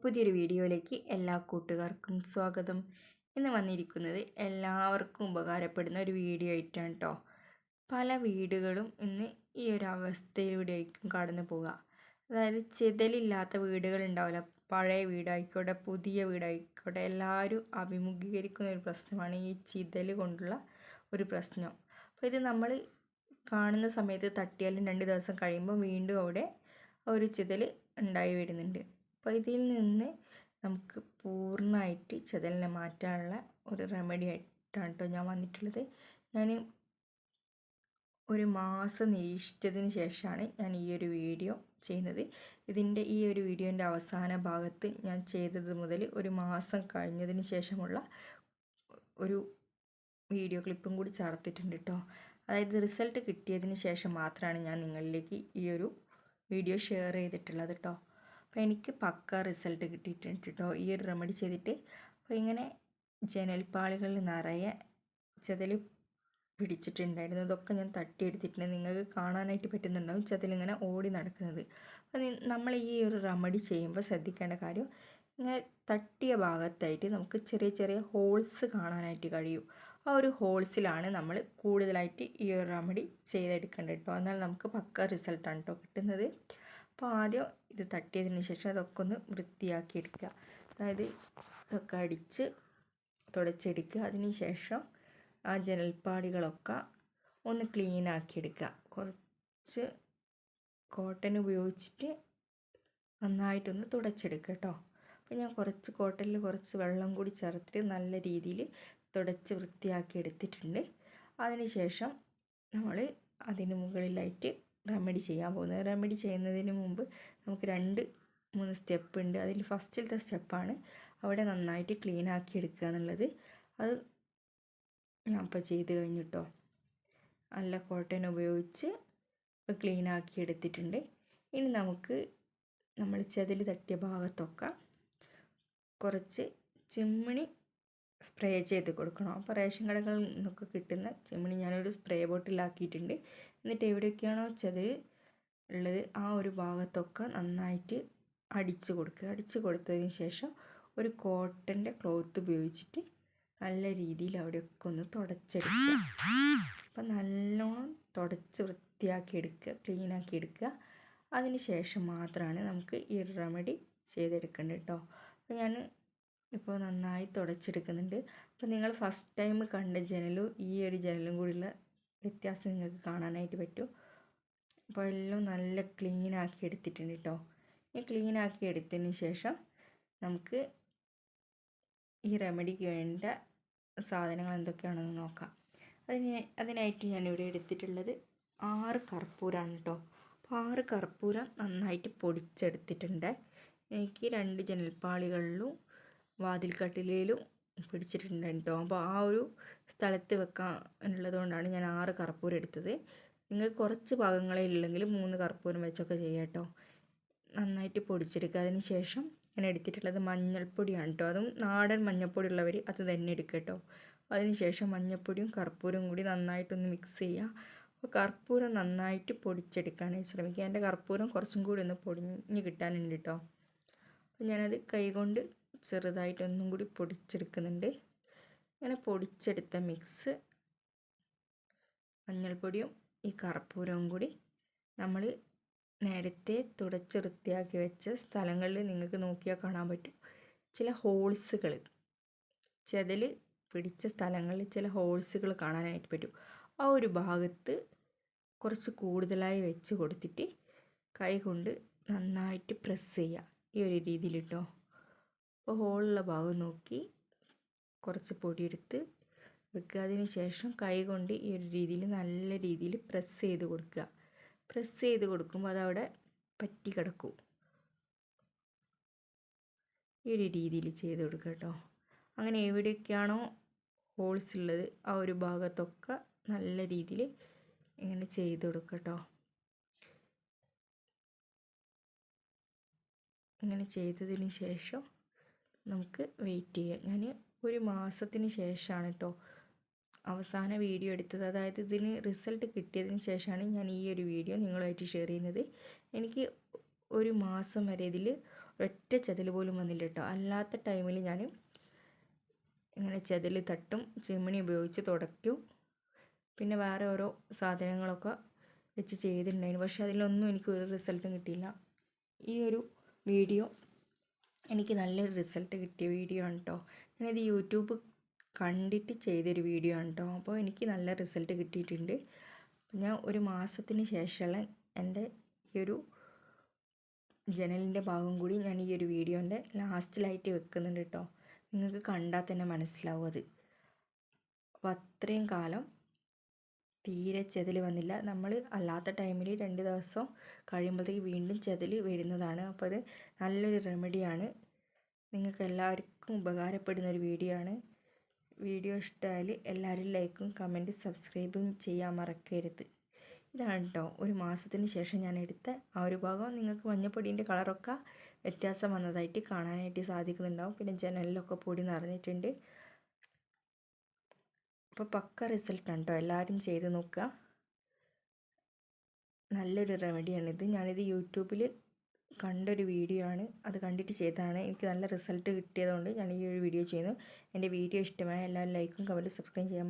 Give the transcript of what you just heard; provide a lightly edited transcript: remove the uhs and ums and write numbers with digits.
പുതിയൊരു വീഡിയോയിലേക്ക് എല്ലാ കൂട്ടുകാർക്കും സ്വാഗതം. ഇന്ന് വന്നിരിക്കുന്നത് എല്ലാവർക്കും ഉപകാരപ്പെടുന്ന ഒരു വീഡിയോ ആയിട്ടാണ് കേട്ടോ. പല വീടുകളും ഇന്ന് ഈ ഒരു അവസ്ഥയിലൂടെയായിരിക്കും കടന്നു പോവുക. അതായത് ചിതലില്ലാത്ത വീടുകളുണ്ടാവില്ല. പഴയ വീടായിക്കോട്ടെ പുതിയ വീടായിക്കോട്ടെ എല്ലാവരും അഭിമുഖീകരിക്കുന്ന ഒരു പ്രശ്നമാണ് ഈ ചിതൽ കൊണ്ടുള്ള ഒരു പ്രശ്നം. അപ്പോൾ ഇത് നമ്മൾ കാണുന്ന സമയത്ത് തട്ടിയാലും 2 ദിവസം കഴിയുമ്പോൾ വീണ്ടും അവിടെ ഒരു ചിതൽ ഉണ്ടായി വരുന്നുണ്ട്. അപ്പോൾ ഇതിൽ നിന്ന് നമുക്ക് പൂർണ്ണമായിട്ട് ചിതലിനെ മാറ്റാനുള്ള ഒരു റെമഡി ആയിട്ടാണ് കേട്ടോ ഞാൻ വന്നിട്ടുള്ളത്. ഞാൻ ഒരു മാസം നിരീക്ഷിച്ചതിന് ശേഷമാണ് ഞാൻ ഈ ഒരു വീഡിയോ ചെയ്യുന്നത്. ഈ ഒരു വീഡിയോൻ്റെ അവസാന ഭാഗത്ത് ഞാൻ ചെയ്തത് മുതൽ ഒരു മാസം കഴിഞ്ഞതിന് ശേഷമുള്ള ഒരു വീഡിയോ ക്ലിപ്പും കൂടി ചേർത്തിട്ടുണ്ട് കേട്ടോ. അതായത് റിസൾട്ട് കിട്ടിയതിന് ശേഷം മാത്രമാണ് ഞാൻ നിങ്ങളിലേക്ക് ഈ ഒരു വീഡിയോ ഷെയർ ചെയ്തിട്ടുള്ളത് കേട്ടോ. അപ്പോൾ എനിക്ക് പക്ക റിസൾട്ട് കിട്ടിയിട്ടുണ്ട് കേട്ടോ ഈ ഒരു റെമഡി ചെയ്തിട്ട്. അപ്പോൾ ഇങ്ങനെ ജനൽപ്പാളികളിൽ നിറയെ ചെതൽ പിടിച്ചിട്ടുണ്ടായിരുന്നു. ഇതൊക്കെ ഞാൻ തട്ടിയെടുത്തിട്ടുണ്ട്. നിങ്ങൾക്ക് കാണാനായിട്ട് പറ്റുന്നുണ്ടാവും ചെതലിങ്ങനെ ഓടി നടക്കുന്നത്. അപ്പോൾ നമ്മൾ ഈ ഒരു റെമഡി ചെയ്യുമ്പോൾ ശ്രദ്ധിക്കേണ്ട കാര്യം, ഇങ്ങനെ തട്ടിയ ഭാഗത്തായിട്ട് നമുക്ക് ചെറിയ ചെറിയ ഹോൾസ് കാണാനായിട്ട് കഴിയും. ആ ഒരു ഹോൾസിലാണ് നമ്മൾ കൂടുതലായിട്ട് ഈ ഒരു റെമഡി ചെയ്തെടുക്കേണ്ടത് കേട്ടോ. എന്നാൽ നമുക്ക് പക്ക റിസൾട്ടാണ് കേട്ടോ കിട്ടുന്നത്. അപ്പോൾ ആദ്യം ഇത് തട്ടിയതിന് ശേഷം അതൊക്കെ ഒന്ന് വൃത്തിയാക്കി എടുക്കുക. അതായത് ഇതൊക്കെ അടിച്ച് തുടച്ചെടുക്കുക. അതിന് ശേഷം ആ ജനൽപ്പാടികളൊക്കെ ഒന്ന് ക്ലീൻ ആക്കിയെടുക്കുക. കുറച്ച് കോട്ടൺ ഉപയോഗിച്ചിട്ട് നന്നായിട്ടൊന്ന് തുടച്ചെടുക്കുക കേട്ടോ. അപ്പോൾ ഞാൻ കുറച്ച് കോട്ടണിൽ കുറച്ച് വെള്ളം കൂടി ചേർത്തിട്ട് നല്ല രീതിയിൽ തുടച്ച് വൃത്തിയാക്കി എടുത്തിട്ടുണ്ട്. അതിന് ശേഷം നമ്മൾ അതിന് മുകളിലായിട്ട് റെമഡി ചെയ്യാൻ പോകുന്നത്. റെമഡി ചെയ്യുന്നതിന് മുമ്പ് നമുക്ക് 2-3 സ്റ്റെപ്പ് ഉണ്ട്. അതിൽ ഫസ്റ്റിലത്തെ സ്റ്റെപ്പാണ് അവിടെ നന്നായിട്ട് ക്ലീൻ ആക്കി എടുക്കുക എന്നുള്ളത്. അത് ഞാൻ ഇപ്പോൾ ചെയ്ത് കഴിഞ്ഞിട്ടോ. നല്ല കോട്ടൺ ഉപയോഗിച്ച് ക്ലീൻ ആക്കി എടുത്തിട്ടുണ്ട്. ഇനി നമുക്ക് നമ്മൾ ചെതൽ തട്ടിയ ഭാഗത്തൊക്കെ കുറച്ച് ചിമ്മിണി സ്പ്രേ ചെയ്ത് കൊടുക്കണം. അപ്പോൾ റേഷൻ കടകളിൽ നിന്നൊക്കെ കിട്ടുന്ന ചിമ്മിണി ഞാനൊരു സ്പ്രേ ബോട്ടിലാക്കിയിട്ടുണ്ട്. എന്നിട്ട് എവിടെയൊക്കെയാണോ ചെതൽ ഉള്ളത് ആ ഒരു ഭാഗത്തൊക്കെ നന്നായിട്ട് അടിച്ചു കൊടുക്കുക. അടിച്ചു കൊടുത്തതിന് ശേഷം ഒരു കോട്ടൻ്റെ ക്ലോത്ത് ഉപയോഗിച്ചിട്ട് നല്ല രീതിയിൽ അവിടെയൊക്കെ ഒന്ന് തുടച്ചെടുക്കുക. അപ്പം നല്ലോണം തുടച്ച് വൃത്തിയാക്കി എടുക്കുക, ക്ലീനാക്കി എടുക്കുക. അതിന് ശേഷം മാത്രമാണ് നമുക്ക് ഈ ഒരു റെമഡി ചെയ്തെടുക്കേണ്ടത് കേട്ടോ. അപ്പോൾ ഞാൻ ഇപ്പോൾ നന്നായി തുടച്ചെടുക്കുന്നുണ്ട്. അപ്പോൾ നിങ്ങൾ ഫസ്റ്റ് ടൈം കണ്ട ജനലും ഈ ഒരു ജനലും കൂടിയുള്ള വ്യത്യാസം നിങ്ങൾക്ക് കാണാനായിട്ട് പറ്റും. അപ്പോൾ എല്ലാം നല്ല ക്ലീനാക്കി എടുത്തിട്ടുണ്ട് കേട്ടോ. ഈ ക്ലീനാക്കി എടുത്തതിന് ശേഷം നമുക്ക് ഈ റെമഡിക്ക് വേണ്ട സാധനങ്ങൾ എന്തൊക്കെയാണെന്ന് നോക്കാം. അതിനായിട്ട് ഞാനിവിടെ എടുത്തിട്ടുള്ളത് 6 കർപ്പൂരമാണ് കേട്ടോ. അപ്പോൾ 6 കർപ്പൂരം നന്നായിട്ട് പൊടിച്ചെടുത്തിട്ടുണ്ട്. എനിക്ക് 2 ജനൽപ്പാളികളിലും വാതിൽക്കട്ടിലും പിടിച്ചിട്ടുണ്ട് കേട്ടോ. അപ്പോൾ ആ ഒരു സ്ഥലത്ത് വെക്കാനുള്ളത് കൊണ്ടാണ് ഞാൻ 6 കർപ്പൂരം എടുത്തത്. നിങ്ങൾക്ക് കുറച്ച് ഭാഗങ്ങളേ ഉള്ളെങ്കിൽ 3 കർപ്പൂരം വെച്ചൊക്കെ ചെയ്യാം കേട്ടോ. നന്നായിട്ട് പൊടിച്ചെടുക്കുക. അതിന് ശേഷം ഞാൻ എടുത്തിട്ടുള്ളത് മഞ്ഞൾപ്പൊടിയാണ് കേട്ടോ. അതും നാടൻ മഞ്ഞൾപ്പൊടി ഉള്ളവർ അത് തന്നെ എടുക്കുക കേട്ടോ. അതിന് ശേഷം മഞ്ഞൾപ്പൊടിയും കർപ്പൂരവും കൂടി നന്നായിട്ടൊന്ന് മിക്സ് ചെയ്യുക. അപ്പോൾ കർപ്പൂരം നന്നായിട്ട് പൊടിച്ചെടുക്കാനായി ശ്രമിക്കുക. എൻ്റെ കർപ്പൂരം കുറച്ചും കൂടി ഒന്ന് പൊടിഞ്ഞ് കിട്ടാനുണ്ട് കേട്ടോ. അപ്പോൾ ഞാനത് കൈകൊണ്ട് ചെറുതായിട്ടൊന്നും കൂടി പൊടിച്ചെടുക്കുന്നുണ്ട്. ഇങ്ങനെ പൊടിച്ചെടുത്ത മിക്സ് മഞ്ഞൾപ്പൊടിയും ഈ കർപ്പൂരവും കൂടി നമ്മൾ നേരത്തെ തുടച്ച് വൃത്തിയാക്കി വെച്ച സ്ഥലങ്ങളിൽ നിങ്ങൾക്ക് നോക്കിയാൽ കാണാൻ പറ്റും ചില ഹോൾസുകൾ, ചെതൽ പിടിച്ച സ്ഥലങ്ങളിൽ ചില ഹോൾസുകൾ കാണാനായിട്ട് പറ്റും. ആ ഒരു ഭാഗത്ത് കുറച്ച് കൂടുതലായി വെച്ച് കൊടുത്തിട്ട് കൈ കൊണ്ട് നന്നായിട്ട് പ്രസ് ചെയ്യുക. ഈ ഒരു രീതിയിൽ കേട്ടോ. അപ്പോൾ ഹോളുള്ള ഭാഗം നോക്കി കുറച്ച് പൊടിയെടുത്ത് വെക്കുക. അതിന് ശേഷം കൈ കൊണ്ട് ഈ ഒരു രീതിയിൽ നല്ല രീതിയിൽ പ്രസ് ചെയ്ത് കൊടുക്കുക. പ്രസ് ചെയ്ത് കൊടുക്കുമ്പോൾ അതവിടെ പറ്റി കിടക്കും. ഈ ഒരു രീതിയിൽ ചെയ്ത് കൊടുക്കുക കേട്ടോ. അങ്ങനെ എവിടെയൊക്കെയാണോ ഹോൾസ് ഉള്ളത് ആ ഒരു ഭാഗത്തൊക്കെ നല്ല രീതിയിൽ ഇങ്ങനെ ചെയ്ത് കൊടുക്കുക കേട്ടോ. ഇങ്ങനെ ചെയ്തതിന് ശേഷം നമുക്ക് വെയിറ്റ് ചെയ്യാം. ഞാൻ ഒരു മാസത്തിന് ശേഷമാണ് കേട്ടോ അവസാന വീഡിയോ എടുത്തത്. അതായത് ഇതിന് റിസൾട്ട് കിട്ടിയതിന് ശേഷമാണ് ഞാൻ ഈ ഒരു വീഡിയോ നിങ്ങളുമായിട്ട് ഷെയർ ചെയ്യുന്നത്. എനിക്ക് ഒരു മാസം വരെ ഇതിൽ ഒറ്റ ചെതൽ പോലും വന്നില്ല കേട്ടോ. അല്ലാത്ത ടൈമിൽ ഞാൻ ഇങ്ങനെ ചെതൽ തട്ടും, ചിമ്മിണി ഉപയോഗിച്ച് തുടയ്ക്കും, പിന്നെ വേറെ ഓരോ സാധനങ്ങളൊക്കെ വെച്ച് ചെയ്തിട്ടുണ്ടായിരുന്നു. പക്ഷേ അതിലൊന്നും എനിക്ക് ഒരു റിസൾട്ടും കിട്ടിയില്ല. ഈ ഒരു വീഡിയോ എനിക്ക് നല്ലൊരു റിസൾട്ട് കിട്ടിയ വീഡിയോ ആണ് കേട്ടോ. ഞാനിത് യൂട്യൂബ് കണ്ടിട്ട് ചെയ്തൊരു വീഡിയോ ആണ് കേട്ടോ. അപ്പോൾ എനിക്ക് നല്ല റിസൾട്ട് കിട്ടിയിട്ടുണ്ട്. ഞാൻ ഒരു മാസത്തിന് ശേഷമുള്ള എൻ്റെ ഈ ഒരു ജനലിൻ്റെ ഭാഗം കൂടി ഞാൻ ഈ ഒരു വീഡിയോൻ്റെ ലാസ്റ്റിലായിട്ട് വെക്കുന്നുണ്ട് കേട്ടോ. നിങ്ങൾക്ക് കണ്ടാൽ തന്നെ മനസ്സിലാവും അത്. അപ്പോൾ അത്രയും കാലം തീരെ ചെതൽ വന്നില്ല. നമ്മൾ അല്ലാത്ത ടൈമിൽ 2 ദിവസം കഴിയുമ്പോഴത്തേക്ക് വീണ്ടും ചെതൽ വരുന്നതാണ്. അപ്പോൾ അത് നല്ലൊരു റെമഡിയാണ്. നിങ്ങൾക്ക് എല്ലാവർക്കും ഉപകാരപ്പെടുന്ന ഒരു വീഡിയോ ആണ്. വീഡിയോ ഇഷ്ടമായാൽ എല്ലാവരും ലൈക്കും കമൻറ്റും സബ്സ്ക്രൈബും ചെയ്യാൻ മറക്കരുത്. ഇതാണ് കേട്ടോ ഒരു മാസത്തിന് ശേഷം ഞാൻ എടുത്ത ആ ഒരു ഭാഗം. നിങ്ങൾക്ക് മഞ്ഞപ്പൊടീൻ്റെ കളറൊക്കെ വ്യത്യാസം വന്നതായിട്ട് കാണാനായിട്ട് സാധിക്കുന്നുണ്ടാവും. പിന്നെ ജനലിലൊക്കെ പൊടി നിറഞ്ഞിട്ടുണ്ട്. അപ്പോൾ പക്ക റിസൾട്ടാണ് കേട്ടോ. എല്ലാവരും ചെയ്ത് നോക്കുക. നല്ലൊരു റെമഡിയാണിത്. ഞാനിത് യൂട്യൂബിൽ കണ്ടൊരു വീഡിയോ ആണ്. അത് കണ്ടിട്ട് ചെയ്തതാണ്. എനിക്ക് നല്ല റിസൾട്ട് കിട്ടിയതുകൊണ്ട് ഞാൻ ഈ ഒരു വീഡിയോ ചെയ്യുന്നു. എൻ്റെ വീഡിയോ ഇഷ്ടമായ എല്ലാവരും ലൈക്കും കമൻറ്റും സബ്സ്ക്രൈബ് ചെയ്യാൻ